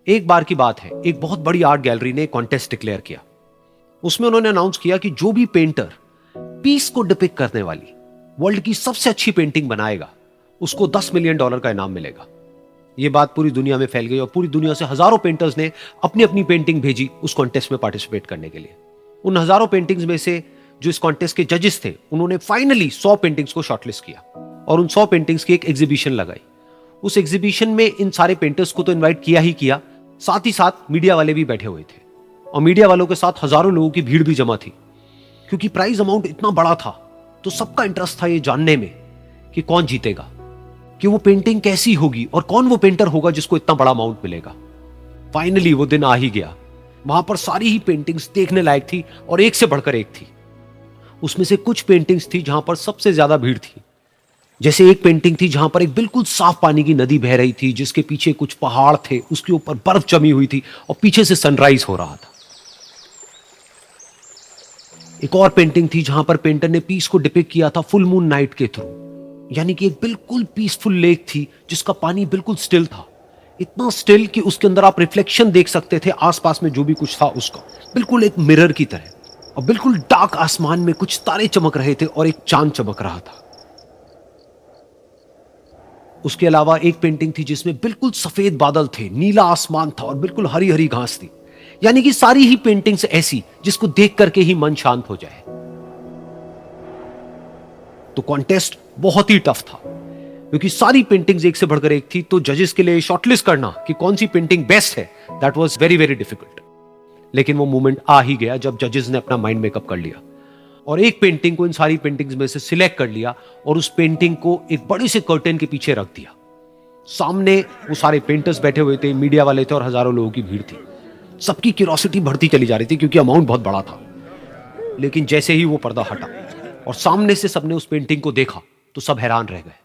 एक बार की बात है, एक बहुत बड़ी आर्ट गैलरी ने कॉन्टेस्ट डिक्लेयर किया। उसमें उन्होंने अनाउंस किया कि जो भी पेंटर पीस को डिपिक्ट करने वाली वर्ल्ड की सबसे अच्छी पेंटिंग बनाएगा उसको $10 मिलियन का इनाम मिलेगा। यह बात पूरी दुनिया में फैल गई और पूरी दुनिया से हजारों पेंटर्स ने अपनी अपनी पेंटिंग भेजी उस कॉन्टेस्ट में पार्टिसिपेट करने के लिए। उन हजारों पेंटिंग्स में से जो इस कॉन्टेस्ट के जजेस थे उन्होंने फाइनली 100 पेंटिंग्स को शॉर्टलिस्ट किया और उन 100 पेंटिंग्स की एक एग्जीबिशन लगाई। उस एग्जीबिशन में इन सारे पेंटर्स को तो इनवाइट किया ही किया, साथ ही साथ मीडिया वाले भी बैठे हुए थे और मीडिया वालों के साथ हजारों लोगों की भीड़ भी जमा थी। क्योंकि प्राइज अमाउंट इतना बड़ा था तो सबका इंटरेस्ट था ये जानने में कि कौन जीतेगा, कि वो पेंटिंग कैसी होगी और कौन वो पेंटर होगा जिसको इतना बड़ा अमाउंट मिलेगा। फाइनली वो दिन आ ही गया। वहां पर सारी ही पेंटिंग्स देखने लायक थी और एक से बढ़कर एक थी। उसमें से कुछ पेंटिंग्स थी जहां पर सबसे ज्यादा भीड़ थी। जैसे एक पेंटिंग थी जहां पर एक बिल्कुल साफ पानी की नदी बह रही थी जिसके पीछे कुछ पहाड़ थे, उसके ऊपर बर्फ जमी हुई थी और पीछे से सनराइज हो रहा था। एक और पेंटिंग थी जहां पर पेंटर ने पीस को डिपिक्ट किया था फुल मून नाइट के थ्रू, यानी कि एक बिल्कुल पीसफुल लेक थी जिसका पानी बिल्कुल स्टिल था, इतना स्टिल कि उसके अंदर आप रिफ्लेक्शन देख सकते थे आसपास में जो भी कुछ था उसका, बिल्कुल एक मिरर की तरह। और बिल्कुल डार्क आसमान में कुछ तारे चमक रहे थे और एक चांद चमक रहा था। उसके अलावा एक पेंटिंग थी जिसमें बिल्कुल सफेद बादल थे, नीला आसमान था और बिल्कुल हरी हरी घास थी। यानी कि सारी ही पेंटिंग्स ऐसी जिसको देख करके ही मन शांत हो जाए। तो कॉन्टेस्ट बहुत ही टफ था क्योंकि सारी पेंटिंग्स एक से बढ़कर एक थी। तो जजेस के लिए शॉर्टलिस्ट करना कि कौन सी पेंटिंग बेस्ट है, that was very very difficult. लेकिन वो मोमेंट आ ही गया जब जजेस ने अपना माइंड मेकअप कर लिया और एक पेंटिंग को इन सारी पेंटिंग्स में से सिलेक्ट कर लिया और उस पेंटिंग को एक बड़े से कर्टेन के पीछे रख दिया। सामने वो सारे पेंटर्स बैठे हुए थे, मीडिया वाले थे और हजारों लोगों की भीड़ थी। सबकी क्यूरियोसिटी बढ़ती चली जा रही थी क्योंकि अमाउंट बहुत बड़ा था। लेकिन जैसे ही वो पर्दा हटा और सामने से सबने उस पेंटिंग को देखा तो सब हैरान रह गए।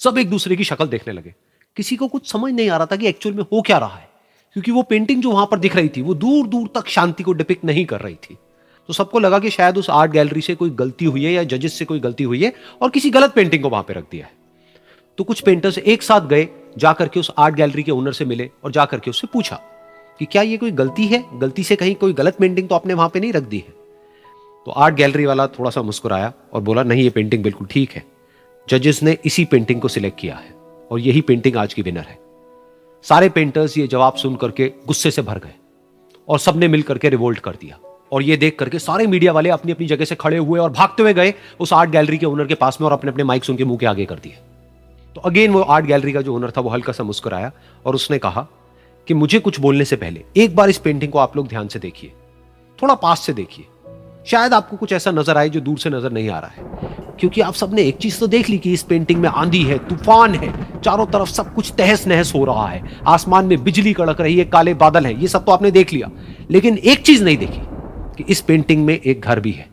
सब एक दूसरे की शक्ल देखने लगे। किसी को कुछ समझ नहीं आ रहा था कि एक्चुअल में हो क्या रहा है, क्योंकि वो पेंटिंग जो वहां पर दिख रही थी वो दूर दूर तक शांति को डिपिक्ट नहीं कर रही थी। तो सबको लगा कि शायद उस आर्ट गैलरी से कोई गलती हुई है या जजेस से कोई गलती हुई है और किसी गलत पेंटिंग को वहां पे रख दिया है। तो कुछ पेंटर्स एक साथ गए, जाकर के उस आर्ट गैलरी के ओनर से मिले और जाकर के उससे पूछा कि क्या ये कोई गलती है, गलती से कहीं कोई गलत पेंटिंग तो आपने वहां पे नहीं रख दी है। तो आर्ट गैलरी वाला थोड़ा सा मुस्कुराया और बोला, नहीं ये पेंटिंग बिल्कुल ठीक है, जजेस ने इसी पेंटिंग को सिलेक्ट किया है और यही पेंटिंग आज की विनर है। सारे पेंटर्स ये जवाब सुन करके गुस्से से भर गए और सबने मिल करके रिवोल्ट कर दिया। और ये देख करके सारे मीडिया वाले अपनी अपनी जगह से खड़े हुए और भागते हुए गए उस आर्ट गैलरी के ओनर के पास में और अपने अपने माइक्स उनके मुंह के आगे कर दिए। तो अगेन वो आर्ट गैलरी का जो ओनर था वो हल्का सा मुस्कुराया और उसने कहा कि मुझे कुछ बोलने से पहले एक बार इस पेंटिंग को आप लोग ध्यान से देखिए, थोड़ा पास से देखिए, शायद आपको कुछ ऐसा नजर आए जो दूर से नजर नहीं आ रहा है। क्योंकि आप सबने एक चीज तो देख ली कि इस पेंटिंग में आंधी है, तूफान है, चारों तरफ सब कुछ तहस नहस हो रहा है, आसमान में बिजली कड़क रही है, काले बादल है, ये सब तो आपने देख लिया। लेकिन एक चीज नहीं देखी कि इस पेंटिंग में एक घर भी है।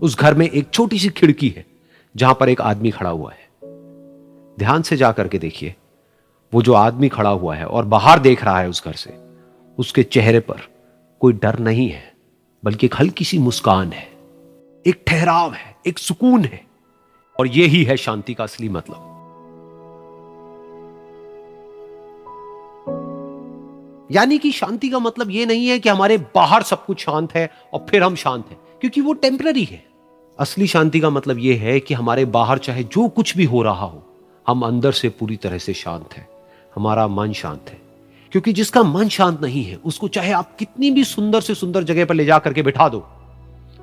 उस घर में एक छोटी सी खिड़की है जहां पर एक आदमी खड़ा हुआ है। ध्यान से जाकर के देखिए, वो जो आदमी खड़ा हुआ है और बाहर देख रहा है उस घर से, उसके चेहरे पर कोई डर नहीं है बल्कि एक हल्की सी मुस्कान है, एक ठहराव है, एक सुकून है। और यही है शांति का असली मतलब। यानी कि शांति का मतलब यह नहीं है कि हमारे बाहर सब कुछ शांत है और फिर हम शांत हैं, क्योंकि वो टेम्पररी है। असली शांति का मतलब यह है कि हमारे बाहर चाहे जो कुछ भी हो रहा हो, हम अंदर से पूरी तरह से शांत हैं, हमारा मन शांत है। क्योंकि जिसका मन शांत नहीं है उसको चाहे आप कितनी भी सुंदर से सुंदर जगह पर ले जाकर के बिठा दो,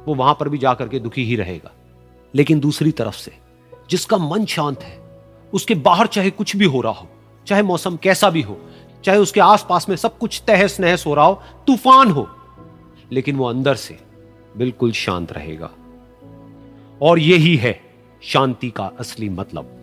वो वहां पर भी जाकर के दुखी ही रहेगा। लेकिन दूसरी तरफ से जिसका मन शांत है, उसके बाहर चाहे कुछ भी हो रहा हो, चाहे मौसम कैसा भी हो, चाहे उसके आसपास में सब कुछ तहस नहस हो रहा हो, तूफान हो, लेकिन वो अंदर से बिल्कुल शांत रहेगा। और यही है शांति का असली मतलब।